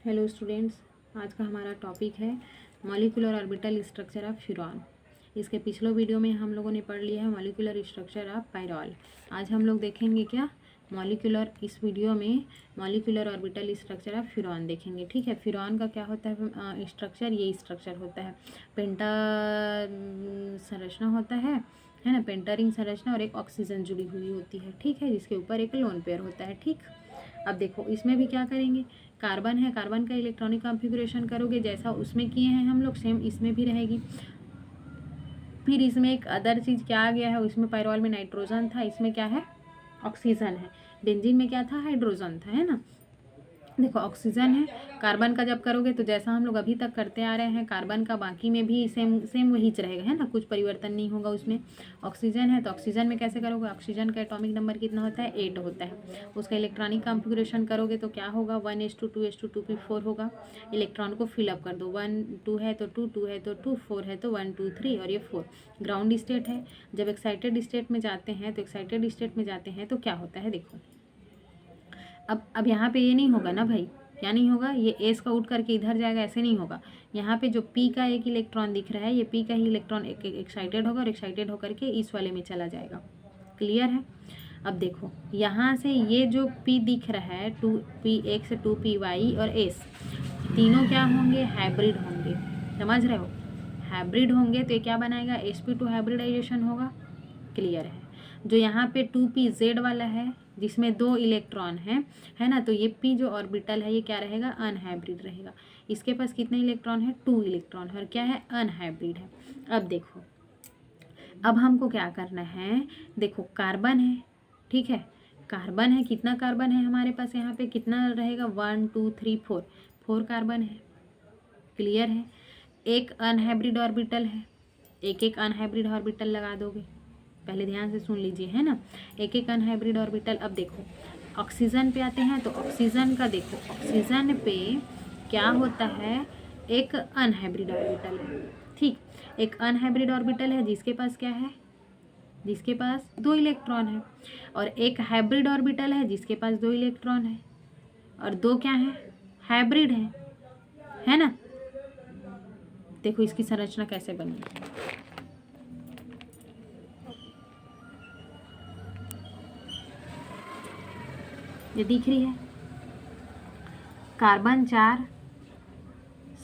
Hello students, आज का हमारा टॉपिक है molecular orbital structure of furan. इसके पिछले वीडियो में हम लोगों ने पढ़ लिया है मॉलिक्यूलर स्ट्रक्चर ऑफ पायरॉल। आज हम लोग देखेंगे क्या मॉलिक्यूलर, इस वीडियो में molecular orbital structure of furan देखेंगे। ठीक है, फ्यूरॉन का क्या होता है स्ट्रक्चर, ये स्ट्रक्चर होता है पेंटा संरचना होता है ना, पेंटा रिंग संरचना और एक ऑक्सीजन जुड़ी हुई होती है। ठीक है, जिसके ऊपर एक लोन पेयर होता है। ठीक, अब देखो इसमें भी क्या करेंगे, कार्बन है, कार्बन का इलेक्ट्रॉनिक कॉन्फ़िगरेशन करोगे जैसा उसमें किए हैं हम लोग, सेम इसमें भी रहेगी। फिर इसमें एक अदर चीज़ क्या आ गया है, इसमें पायरॉल में नाइट्रोजन था, इसमें क्या है ऑक्सीजन है। बेंजीन में क्या था, हाइड्रोजन था, है ना। देखो ऑक्सीजन है, कार्बन का जब करोगे तो जैसा हम लोग अभी तक करते आ रहे हैं कार्बन का बाकी में भी सेम सेम वही रहेगा, है ना, कुछ परिवर्तन नहीं होगा उसमें। ऑक्सीजन है तो ऑक्सीजन में कैसे करोगे, ऑक्सीजन का एटॉमिक नंबर कितना होता है, 8 होता है। उसका इलेक्ट्रॉनिक कॉन्फ़िगरेशन करोगे तो क्या होगा, 1s2 2s2 2p4 होगा। इलेक्ट्रॉन को फिलअप कर दो, 1 2 है तो 2 2 है तो 2 4 है तो 1 2 3 और ये 4 ग्राउंड स्टेट है। जब एक्साइटेड स्टेट में जाते हैं तो एक्साइटेड स्टेट में जाते हैं तो क्या होता है, देखो अब यहाँ पे ये नहीं होगा ना भाई, क्या नहीं होगा, ये एस का उठ करके इधर जाएगा, ऐसे नहीं होगा। यहाँ पे जो पी का एक इलेक्ट्रॉन दिख रहा है, ये पी का ही इलेक्ट्रॉन एक्साइटेड होगा और एक्साइटेड होकर के इस वाले में चला जाएगा। क्लियर है। अब देखो यहाँ से ये जो पी दिख रहा है 2p(x) 2py और s तीनों क्या होंगे, हाइब्रिड होंगे। समझ रहे हो, हाइब्रिड होंगे तो ये क्या बनाएगा, sp2 हाइब्रिडाइजेशन होगा। क्लियर है। जो यहाँ पे 2pz वाला है जिसमें 2 इलेक्ट्रॉन है ना, तो ये p जो ऑर्बिटल है ये क्या रहेगा, अनहाइब्रिड रहेगा। इसके पास कितने इलेक्ट्रॉन है, 2 इलेक्ट्रॉन है और क्या है, अनहाइब्रिड है। अब देखो, अब हमको क्या करना है, देखो कार्बन है, ठीक है, कार्बन है, कितना कार्बन है हमारे पास यहाँ पे, कितना रहेगा, 1 2 3 4 4 कार्बन है। क्लियर है। एक अनहाइब्रिड ऑर्बिटल है, एक एक अनहाइब्रिड ऑर्बिटल लगा दोगे, पहले ध्यान से सुन लीजिए, है ना, एक एक अनहाइब्रिड ऑर्बिटल। अब देखो ऑक्सीजन पे आते हैं तो ऑक्सीजन का देखो, ऑक्सीजन पे क्या होता है, एक अनहाइब्रिड ऑर्बिटल है। ठीक, एक अनहाइब्रिड ऑर्बिटल है जिसके पास क्या है, जिसके पास 2 इलेक्ट्रॉन है, और एक हाइब्रिड ऑर्बिटल है जिसके पास 2 इलेक्ट्रॉन है और 2 क्या है, हाइब्रिड है ना। देखो इसकी संरचना कैसे बनी, ये दिख रही है, कार्बन 4,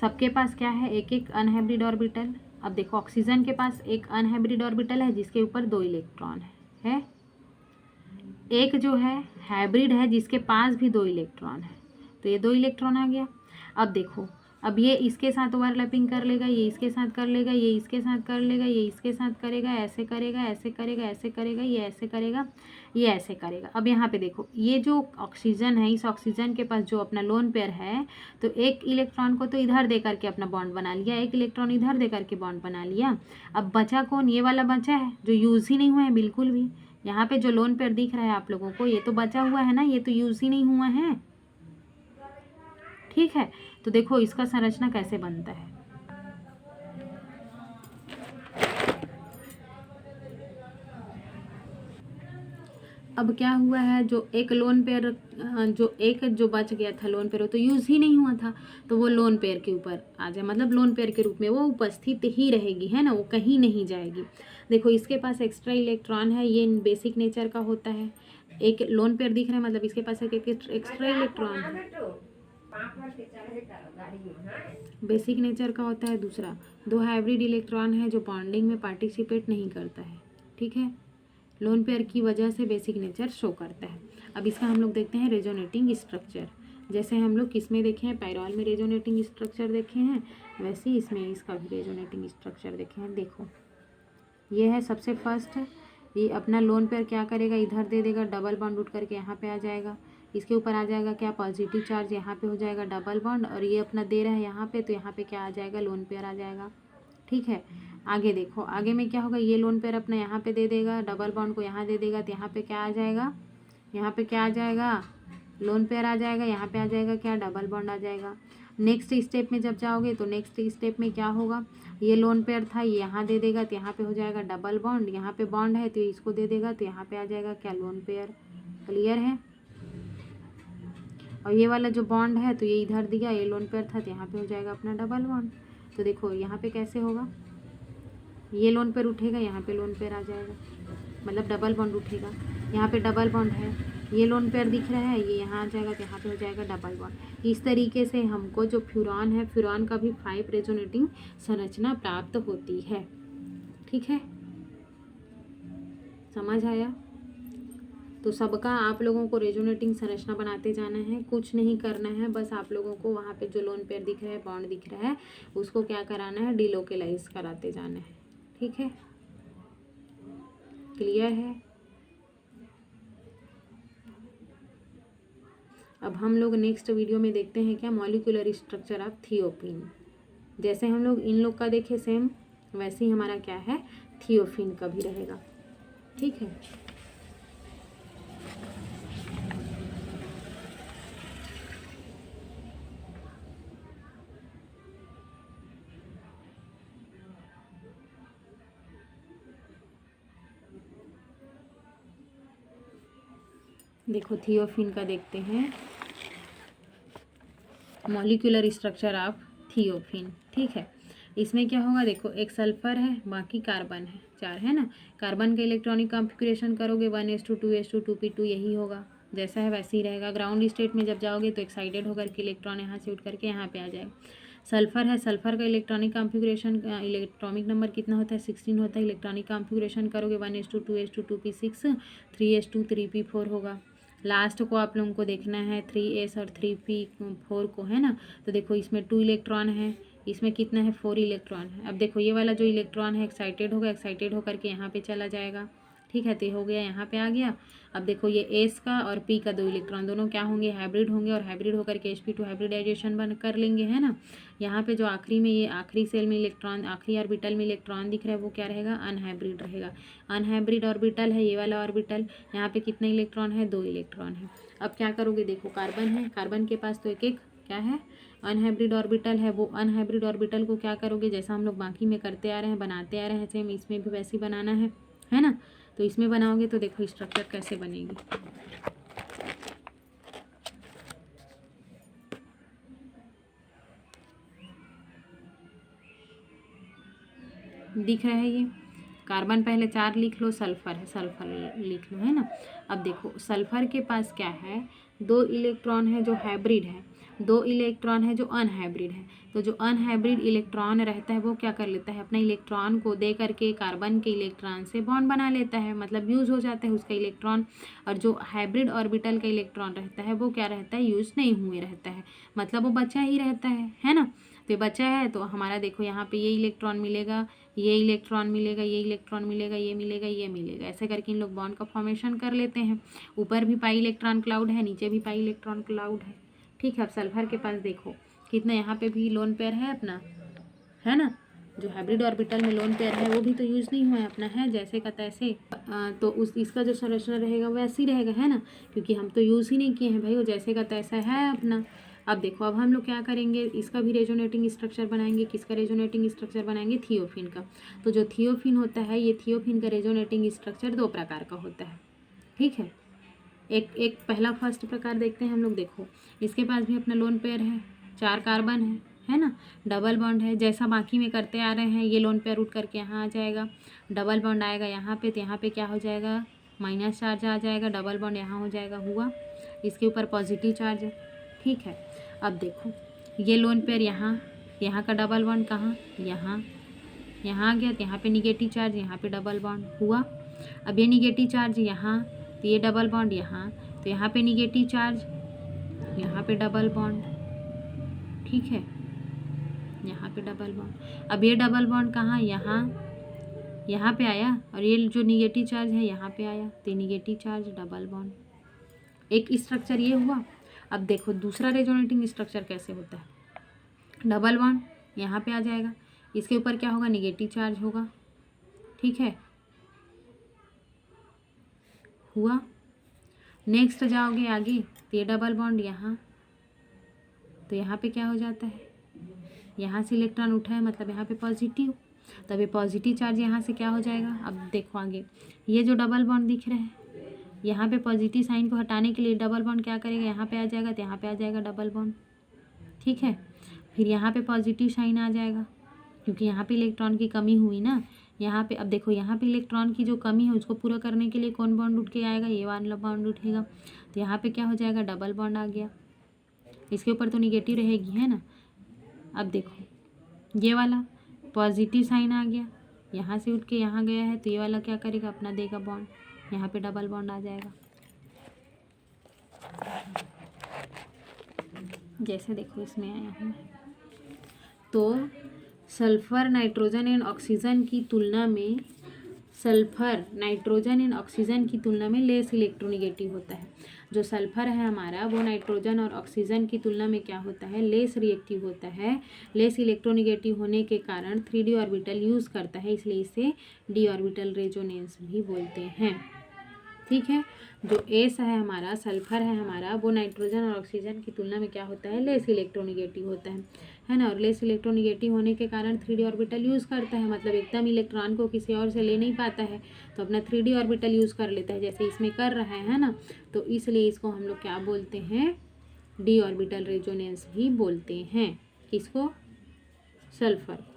सबके पास क्या है, एक एक अनहाइब्रिड ऑर्बिटल। अब देखो ऑक्सीजन के पास एक अनहाइब्रिड ऑर्बिटल है जिसके ऊपर 2 इलेक्ट्रॉन है। एक जो है हाइब्रिड है जिसके पास भी 2 इलेक्ट्रॉन है, तो ये 2 इलेक्ट्रॉन आ गया। अब देखो, अब ये इसके साथ ओवरलैपिंग कर लेगा, ये इसके साथ कर लेगा, ये इसके साथ कर लेगा, ये इसके साथ करेगा, ऐसे करेगा, ऐसे करेगा, ऐसे करेगा, ये ऐसे करेगा, ये ऐसे करेगा। अब यहाँ पे देखो ये जो ऑक्सीजन है, इस ऑक्सीजन के पास जो अपना लोन पेयर है, तो एक इलेक्ट्रॉन को तो इधर दे करके अपना बॉन्ड बना लिया, एक इलेक्ट्रॉन इधर दे करके बॉन्ड बना लिया। अब बचा कौन, ये वाला बचा है जो यूज़ ही नहीं हुआ है बिल्कुल भी। यहाँ पे जो लोन पेयर दिख रहा है आप लोगों को, ये तो बचा हुआ है ना, ये तो यूज़ ही नहीं हुआ है। ठीक है, तो देखो इसका संरचना कैसे बनता है। अब क्या हुआ है, जो एक लोन पेयर जो बच गया था लोन पेयर, वो तो यूज़ ही नहीं हुआ था, तो वो लोन पेयर के ऊपर आ जाए, मतलब लोन पेयर के रूप में वो उपस्थित ही रहेगी, है ना, वो कहीं नहीं जाएगी। देखो इसके पास एक्स्ट्रा इलेक्ट्रॉन है, ये बेसिक नेचर का होता है। एक लोन पेयर दिख रहा है मतलब इसके पास एक एक्स्ट्रा इलेक्ट्रॉन है, बेसिक नेचर का होता है। दूसरा, 2 हाइब्रिड इलेक्ट्रॉन है जो बॉन्डिंग में पार्टिसिपेट नहीं करता है। ठीक है, लोन पेयर की वजह से बेसिक नेचर शो करता है। अब इसका हम लोग देखते हैं रेजोनेटिंग स्ट्रक्चर। जैसे हम लोग किस में देखे हैं, पायरॉल में रेजोनेटिंग स्ट्रक्चर देखे हैं, वैसे ही इसमें इसका भी रेजोनेटिंग स्ट्रक्चर देखे हैं। देखो ये है सबसे फर्स्ट, ये अपना लोन पेयर क्या करेगा, इधर दे देगा, डबल बॉन्ड उठ करके यहाँ पे आ जाएगा, इसके ऊपर आ जाएगा क्या, पॉजिटिव चार्ज, यहाँ पे हो जाएगा डबल बॉन्ड, और ये अपना दे रहा है यहाँ पे, तो यहाँ पे क्या आ जाएगा, लोन पेयर आ जाएगा। ठीक है, आगे देखो, आगे में क्या होगा, ये लोन पेयर अपना यहाँ पे दे देगा, डबल बॉन्ड को यहाँ दे देगा, तो यहाँ पे क्या आ जाएगा, यहाँ पे क्या आ जाएगा, लोन पेयर आ जाएगा, यहाँ पे आ जाएगा क्या, डबल बॉन्ड आ जाएगा। नेक्स्ट स्टेप में जब जाओगे तो नेक्स्ट स्टेप में क्या होगा, ये लोन पेयर था, ये यहाँ दे देगा, तो यहाँ पे हो जाएगा डबल बॉन्ड, यहाँ पे बॉन्ड है तो इसको दे देगा, तो यहाँ पे आ जाएगा क्या, लोन पेयर। क्लियर है। और ये वाला जो बॉन्ड है तो ये इधर दिया, ये लोन पेयर था तो यहाँ पे हो जाएगा अपना डबल बॉन्ड। तो देखो यहाँ पे कैसे होगा, ये लोन पेयर उठेगा, यहाँ पे लोन पेयर आ जाएगा, मतलब डबल बॉन्ड उठेगा। यहाँ पे डबल बॉन्ड है, ये लोन पेयर दिख रहा है, ये यहाँ आ जाएगा तो यहाँ पे हो जाएगा डबल बॉन्ड। इस तरीके से हमको जो फ्यूरॉन है, फ्यूरॉन का भी 5 रेजोनेटिंग संरचना प्राप्त होती है। ठीक है, समझ आया? तो सबका आप लोगों को रेजोनेटिंग संरचना बनाते जाना है, कुछ नहीं करना है, बस आप लोगों को वहाँ पे जो लोन पेयर दिख रहा है, बॉन्ड दिख रहा है, उसको क्या कराना है, डिलोकेलाइज कराते जाना है। ठीक है, क्लियर है? अब हम लोग नेक्स्ट वीडियो में देखते हैं क्या, मॉलिक्यूलर स्ट्रक्चर ऑफ थियोफिन। जैसे हम लोग इन लोग का देखे सेम, वैसे ही हमारा क्या है, थियोफिन का भी रहेगा। ठीक है, देखो थियोफिन का देखते हैं, मॉलिक्यूलर स्ट्रक्चर ऑफ थियोफिन। ठीक है, इसमें क्या होगा, देखो एक सल्फर है, बाकी कार्बन है, 4 है ना। कार्बन का इलेक्ट्रॉनिक कॉन्फ़िगरेशन करोगे 1s2 2s2 2p2, यही होगा, जैसा है वैसे ही रहेगा। ग्राउंड स्टेट में जब जाओगे तो एक्साइटेड होकर के इलेक्ट्रॉन यहाँ से उठ करके यहाँ पे आ जाएगा। सल्फर है, सल्फर का इलेक्ट्रॉनिक कॉन्फ़िगरेशन, इलेक्ट्रॉनिक नंबर कितना होता है, 16 होता है। इलेक्ट्रॉनिक कॉन्फ़िगरेशन करोगे 1s2 2s2 2p6 3s2 3p4 होगा। लास्ट को आप लोगों को देखना है 3s और 3p4 को, है ना। तो देखो इसमें 2 इलेक्ट्रॉन है, इसमें कितना है, 4 इलेक्ट्रॉन है। अब देखो ये वाला जो इलेक्ट्रॉन है एक्साइटेड होगा, एक्साइटेड होकर के यहाँ पे चला जाएगा। ठीक है, तो हो गया, यहाँ पे आ गया। अब देखो ये एस का और पी का 2 इलेक्ट्रॉन, दोनों क्या होंगे, हाइब्रिड होंगे, और हाइब्रिड होकर के sp2 हाइब्रिडाइजेशन बन कर लेंगे, है ना। यहाँ पे जो आखिरी में, ये आखिरी सेल में इलेक्ट्रॉन, आखिरी ऑर्बिटल में इलेक्ट्रॉन दिख रहा है, वो क्या रहेगा, अनहाइब्रिड रहेगा। अनहाइब्रिड ऑर्बिटल है ये वाला ऑर्बिटल, यहाँ पे कितने इलेक्ट्रॉन है, 2 इलेक्ट्रॉन है। अब क्या करोगे, देखो कार्बन है, कार्बन के पास तो एक एक क्या है, अनहाइब्रिड ऑर्बिटल है। वो अनहाइब्रिड ऑर्बिटल को क्या करोगे, जैसा हम लोग बाकी में करते आ रहे हैं, बनाते आ रहे हैं, सेम इसमें भी वैसे ही बनाना है ना। तो इसमें बनाओगे तो देखो स्ट्रक्चर कैसे बनेगी। दिख रहा है ये, कार्बन पहले 4 लिख लो, सल्फर है, सल्फर लिख लो, है ना। अब देखो सल्फर के पास क्या है, 2 इलेक्ट्रॉन है जो हाइब्रिड है, 2 इलेक्ट्रॉन है जो अनहाइब्रिड है। तो जो अनहाइब्रिड इलेक्ट्रॉन रहता है वो क्या कर लेता है, अपना इलेक्ट्रॉन को दे करके कार्बन के इलेक्ट्रॉन से बॉन्ड बना लेता है, मतलब यूज़ हो जाता है उसका इलेक्ट्रॉन। और जो हाइब्रिड ऑर्बिटल का इलेक्ट्रॉन रहता है वो क्या रहता है, यूज़ नहीं हुए रहता है, मतलब वो बचा ही रहता है ना। तो बचा है तो हमारा देखो यहाँ पे ये इलेक्ट्रॉन मिलेगा, ये इलेक्ट्रॉन मिलेगा, ये इलेक्ट्रॉन मिलेगा, ये मिलेगा, ये मिलेगा, ऐसे करके इन लोग बॉन्ड का फॉर्मेशन कर लेते हैं। ऊपर भी पाई इलेक्ट्रॉन क्लाउड है, नीचे भी पाई इलेक्ट्रॉन क्लाउड है। ठीक है, अब सल्फर के पास देखो कितना, यहाँ पे भी लोन पेयर है अपना, है ना। जो हाइब्रिड ऑर्बिटल में लोन पेयर है वो भी तो यूज़ नहीं हुआ है अपना, है जैसे का तैसे। तो उस इसका जो संरचना रहेगा वैसे ही रहेगा, है ना, क्योंकि हम तो यूज़ ही नहीं किए हैं भाई, वो जैसे का तैसा है अपना। अब देखो, अब हम लोग क्या करेंगे, इसका भी रेजोनेटिंग स्ट्रक्चर बनाएंगे। किसका रेजोनेटिंग स्ट्रक्चर बनाएंगे, थियोफिन का। तो जो थियोफिन होता है, ये थियोफिन का रेजोनेटिंग स्ट्रक्चर 2 प्रकार का होता है। ठीक है, एक पहला फर्स्ट प्रकार देखते हैं हम लोग। देखो इसके पास भी अपना लोन पेयर है, 4 कार्बन है ना, डबल बॉन्ड है, जैसा बाकी में करते आ रहे हैं। ये लोन पेयर उठ करके यहाँ आ जाएगा, डबल बॉन्ड आएगा यहाँ पे, तो यहाँ पे क्या हो जाएगा, माइनस चार्ज आ जाएगा, डबल बॉन्ड यहाँ हो जाएगा, हुआ, इसके ऊपर पॉजिटिव चार्ज है। ठीक है, अब देखो ये लोन पेयर यहाँ का डबल बॉन्ड कहाँ, यहाँ आ गया, तो यहाँ पे निगेटिव चार्ज, यहाँ पे डबल बॉन्ड हुआ। अब ये निगेटिव चार्ज यहाँ, तो ये डबल बॉन्ड यहाँ, तो यहाँ पे निगेटिव चार्ज, यहाँ पे डबल बॉन्ड। ठीक है, यहाँ पे डबल बॉन्ड। अब ये डबल बॉन्ड कहाँ, यहाँ पे आया, और ये जो निगेटिव चार्ज है यहाँ पे आया, तो निगेटिव चार्ज डबल बॉन्ड। एक स्ट्रक्चर ये हुआ। अब देखो दूसरा रेजोनेटिंग स्ट्रक्चर कैसे होता है, डबल बॉन्ड यहाँ पे आ जाएगा, इसके ऊपर क्या होगा, निगेटिव चार्ज होगा। ठीक है, हुआ। नेक्स्ट जाओगे आगे, तो ये डबल बॉन्ड यहाँ, तो यहाँ पे क्या हो जाता है, यहाँ से इलेक्ट्रॉन उठा है, मतलब यहाँ पे पॉजिटिव, तब ये पॉजिटिव चार्ज यहाँ से क्या हो जाएगा। अब देखो आगे, ये जो डबल बॉन्ड दिख रहे हैं यहाँ पे पॉजिटिव साइन को हटाने के लिए डबल बॉन्ड क्या करेगा, यहाँ पे आ जाएगा तो यहाँ पे आ जाएगा डबल बॉन्ड, ठीक है। फिर यहाँ पे पॉजिटिव साइन आ जाएगा क्योंकि यहाँ पे इलेक्ट्रॉन की कमी हुई ना, यहाँ पे अब देखो यहाँ पे इलेक्ट्रॉन की जो कमी है उसको पूरा करने के लिए कौन बॉन्ड उठ के आएगा, ये वाला बॉन्ड उठेगा, तो यहाँ पे क्या हो जाएगा, डबल बॉन्ड आ गया। इसके ऊपर तो निगेटिव रहेगी, है ना। अब देखो ये वाला पॉजिटिव साइन आ गया, यहाँ से उठ के यहाँ गया है, तो ये वाला क्या करेगा, अपना देगा बॉन्ड, यहाँ पे डबल बॉन्ड आ जाएगा। जैसे देखो इसमें आया हूँ, तो सल्फर नाइट्रोजन एंड ऑक्सीजन की तुलना में लेस इलेक्ट्रोनिगेटिव होता है। जो सल्फर है हमारा वो नाइट्रोजन और ऑक्सीजन की तुलना में क्या होता है, लेस रिएक्टिव होता है। लेस इलेक्ट्रोनिगेटिव होने के कारण 3d ऑर्बिटल यूज़ करता है, इसलिए इसे डी ऑर्बिटल रेजोनेंस भी बोलते हैं, ठीक है। जो एस है हमारा, सल्फर है हमारा, वो नाइट्रोजन और ऑक्सीजन की तुलना में क्या होता है, लेस इलेक्ट्रोनिगेटिव होता है ना। और लेस इलेक्ट्रोनिगेटिव होने के कारण 3d ऑर्बिटल यूज़ करता है, मतलब एकदम इलेक्ट्रॉन को किसी और से ले नहीं पाता है, तो अपना 3d ऑर्बिटल यूज़ कर लेता है, जैसे इसमें कर रहा है ना। तो इसलिए इसको हम लोग क्या बोलते हैं, डी ऑर्बिटल रेजोनेंस भी बोलते हैं। किसको, सल्फर को,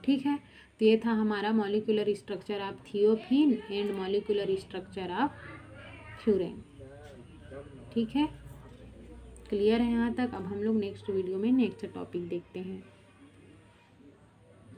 ठीक है। तो ये था हमारा molecular structure of thiophene and molecular structure of furan, ठीक है। क्लियर है यहाँ तक। अब हम लोग नेक्स्ट वीडियो में नेक्स्ट टॉपिक देखते हैं।